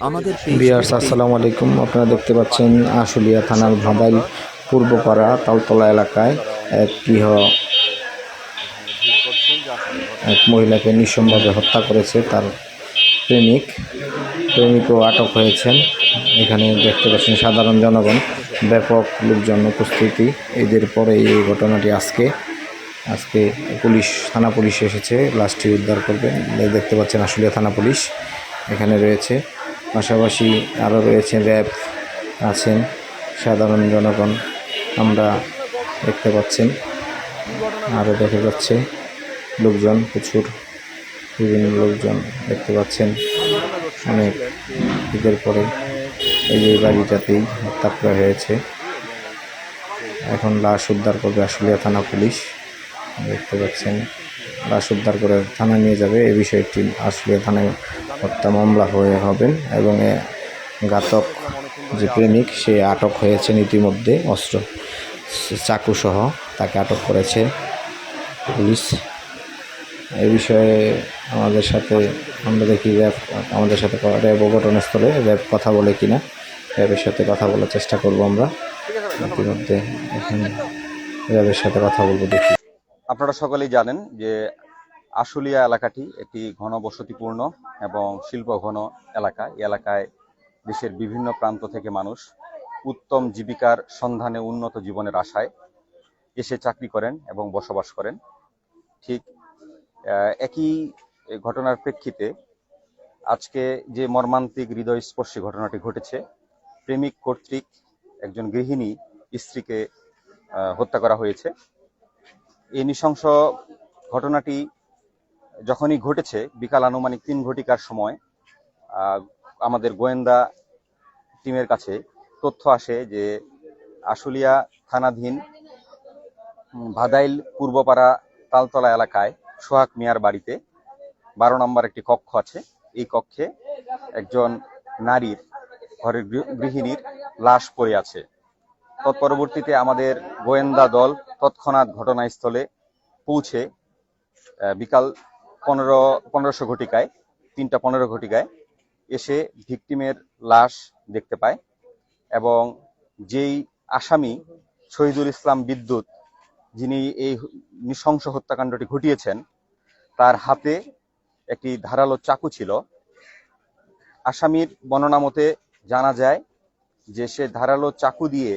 আমাদের বিয়ার্স আসসালামু আলাইকুম। আপনারা দেখতে পাচ্ছেন আশুলিয়া থানার ভাদাইল পূর্বপাড়া তালতলা এলাকায় এক মহিলাকে নিঃসম্ভাবে হত্যা করেছে তার প্রেমিকও আটক হয়েছেন। এখানে দেখতে পাচ্ছেন সাধারণ জনগণ, ব্যাপক লোকজন উপস্থিতি। এদের পরে এই ঘটনাটি আজকে থানা পুলিশ এসেছে লাশটি উদ্ধার করবেন। দেখতে পাচ্ছেন আশুলিয়া থানা পুলিশ এখানে রয়েছে, পাশাপাশি আরও রয়েছেন র্যাব আছেন, সাধারণ জনগণ আমরা দেখতে পাচ্ছেন। আরও দেখা যাচ্ছে লোকজন, প্রচুর বিভিন্ন লোকজন দেখতে পাচ্ছেন। অনেক ঈদের পরে এই বাড়িটাতেই হত্যা করা হয়েছে। এখন লাশ উদ্ধার করবে আশুলিয়া থানা পুলিশ। দেখতে পাচ্ছেন লাশ উদ্ধার করে থানায় নিয়ে যাবে। এই বিষয়টি আশুলিয়া থানায় হত্যা মামলা হবেন এবং ঘাতক যে প্রেমিক সে আটক হয়েছেন ইতিমধ্যে, অস্ত্র চাকুসহ তাকে আটক করেছে পুলিশ। এই বিষয়ে আমরা দেখি র্যাব আমাদের সাথে ঘটনাস্থলে র্যাব কথা বলে কিনা, র্যাবের সাথে কথা বলার চেষ্টা করব আমরা। ইতিমধ্যে এখানে র্যাবের সাথে কথা বলবো, দেখি। আপনারা সকলেই জানেন যে আশুলিয়া এলাকাটি একটি ঘনবসতিপূর্ণ এবং শিল্প ঘন এলাকা। এই এলাকায় দেশের বিভিন্ন প্রান্ত থেকে মানুষ উত্তম জীবিকার সন্ধানে উন্নত জীবনের আশায় এসে চাকরি করেন এবং বসবাস করেন। ঠিক একই ঘটনার প্রেক্ষিতে আজকে যে মর্মান্তিক হৃদয়স্পর্শী ঘটনাটি ঘটেছে, প্রেমিক কর্তৃক একজন গৃহিণী স্ত্রীকে হত্যা করা হয়েছে। এই নৃশংস ঘটনাটি যখনই ঘটেছে বিকাল আনুমানিক 3 ঘটিকার সময় আমাদের গোয়েন্দা টিমের কাছে তথ্য আসে যে আশুলিয়া থানাধীন ভাদাইল পূর্বপাড়া তালতলা এলাকায় সোহাগ মিয়ার বাড়িতে 12 নম্বর একটি কক্ষ আছে। এই কক্ষে একজন নারীর, ঘরের গৃহিণীর লাশ পড়ে আছে। তৎপরবর্তীতে আমাদের গোয়েন্দা দল তৎক্ষণাৎ ঘটনাস্থলে পৌঁছে বিকাল 3টা 15 ঘটিকায় এসে ভিকটিমের লাশ দেখতে পায় এবং যেই আসামি শহীদুল ইসলাম বিদ্যুৎ, যিনি এই নৃশংস হত্যাকাণ্ডটি ঘটিয়েছেন, তার হাতে একটি ধারালো চাকু ছিল। আসামির বর্ণনা মতে জানা যায় যে সে ধারালো চাকু দিয়ে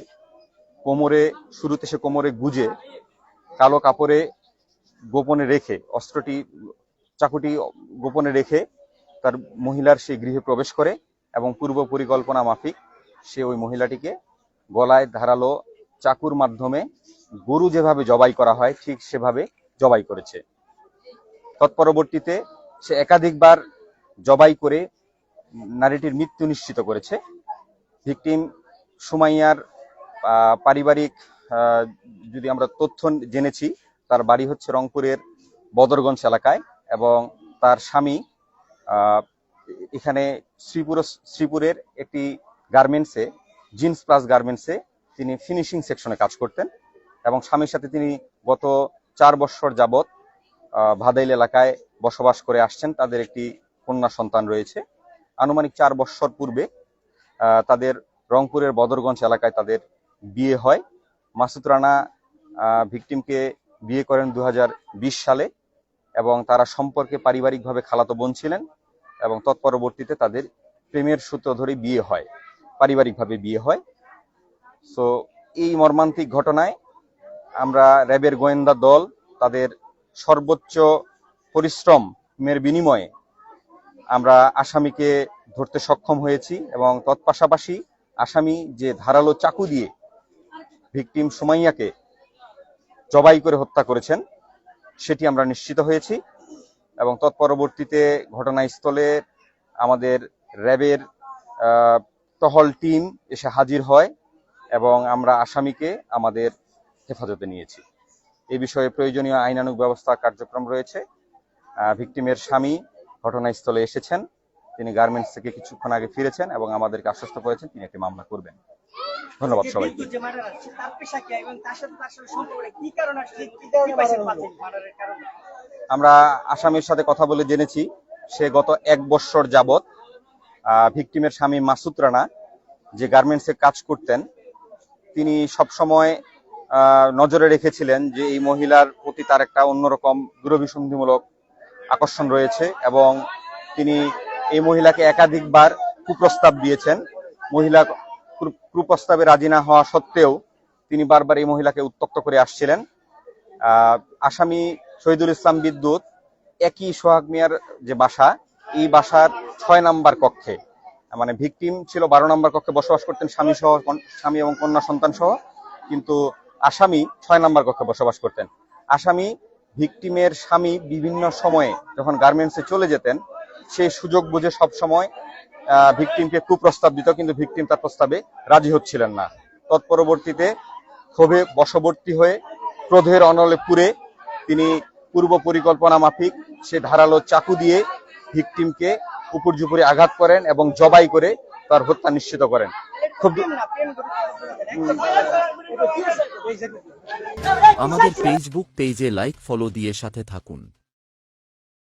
শুরুতে কোমরে গুজে কালো কাপড়ে গোপনে রেখে, চাকুটি গোপনে রেখে তার মহিলার সেই গৃহে প্রবেশ করে এবং পূর্ব পরিকল্পনা মাফিক সে ওই মহিলাটিকে গলায় ধারালো চাকুর মাধ্যমে গরু যেভাবে জবাই করা হয় ঠিক সেভাবে জবাই করেছে। তৎপরবর্তীতে সে একাধিকবার জবাই করে নারীটির মৃত্যু নিশ্চিত করেছে। ভিকটিম সুমাইয়ার পারিবারিক যদি আমরা তথ্য জেনেছি, তার বাড়ি হচ্ছে রংপুরের বদরগঞ্জ এলাকায় এবং তার স্বামী এখানে শ্রীপুরের একটি গার্মেন্টসে, জিন্স প্লাস গার্মেন্টসে তিনি ফিনিশিং সেকশনে কাজ করতেন এবং স্বামীর সাথে তিনি গত 4 বছর যাবৎ ভাদাইল এলাকায় বসবাস করে আসছেন। তাদের একটি কন্যা সন্তান রয়েছে। আনুমানিক 4 বছর পূর্বে তাদের রংপুরের বদরগঞ্জ এলাকায় তাদের বিয়ে হয়। মাসুদ রানা ভিকটিমকে বিয়ে করেন 2020 সালে এবং তারা সম্পর্কে পারিবারিকভাবে খালাতো বোন ছিলেন এবং তৎপরবর্তীতে তাদের প্রেমের সূত্র ধরে বিয়ে হয়, পারিবারিকভাবে বিয়ে হয়। সো এই মর্মান্তিক ঘটনায় আমরা র্যাবের গোয়েন্দা দল তাদের সর্বোচ্চ পরিশ্রমের বিনিময়ে আমরা আসামিকে ধরতে সক্ষম হয়েছি এবং তৎপাশাপাশি আসামি যে ধারালো চাকু দিয়ে ভিকটিম সুমাইয়াকে জবাই করে হত্যা করেছেন সেটি আমরা নিশ্চিত হয়েছি এবং তৎপরবর্তীতে ঘটনাস্থলে আমাদের র্যাবের টহল টিম এসে হাজির হয় এবং আমরা আসামিকে আমাদের হেফাজতে নিয়েছি। এই বিষয়ে প্রয়োজনীয় আইনানুগ ব্যবস্থা কার্যক্রম রয়েছে। ভিকটিমের স্বামী ঘটনাস্থলে এসেছেন, তিনি গার্মেন্টস থেকে কিছুক্ষণ আগে ফিরেছেন এবং আমাদেরকে আশ্বস্ত করেছেন তিনি একটি মামলা করবেন। ধন্যবাদ সবাইকে। আমরা আসামির সাথে কথা বলে জেনেছি সে গত 1 বছর যাবৎ ভিকটিমের স্বামী মাসুদ রানা যে গার্মেন্টসে কাজ করতেন, তিনি সবসময় নজরে রেখেছিলেন যে এই মহিলার প্রতি তার একটা অন্যরকম দূরভিসন্ধিমূলক আকর্ষণ রয়েছে, এবং তিনি এই মহিলাকে একাধিকবার কুপ্রস্তাব দিয়েছেন। মহিলা কুপ্রস্তাবে রাজি না হওয়া সত্ত্বেও তিনি বারবার এই মহিলাকে উত্ত্যক্ত করে আসছিলেন। আসামি শহীদুল ইসলাম বিদ্যুৎ একই সোহাগ মিয়ার যে বাসা, এই বাসার 6 নম্বর কক্ষে, মানে ভিকটিম ছিল 12 নম্বর কক্ষে বসবাস করতেন স্বামী এবং কন্যা সন্তান সহ, কিন্তু আসামি 6 নম্বর কক্ষে বসবাস করতেন। আসামি ভিকটিমের স্বামী বিভিন্ন সময়ে যখন গার্মেন্টসে চলে যেতেন, সেই সুযোগ বুঝে সব সময় ভিকটিমকে কুপ্রস্তাব দিত, কিন্তু ভিকটিম তার প্রস্তাবে রাজি হচ্ছিলেন না। তৎপরবর্তীতে ক্ষোভে বশবর্তী হয়ে ক্রোধের অনলে পুরে তিনি পূর্ব পরিকল্পনা মাফিক সে ধারালো চাকু দিয়ে ভিকটিমকে উপর্যুপরি আঘাত করেন এবং জবাই করে তার হত্যা নিশ্চিত করেন। খুব আমাদের ফেসবুক পেজে লাইক ফলো দিয়ে সাথে থাকুন।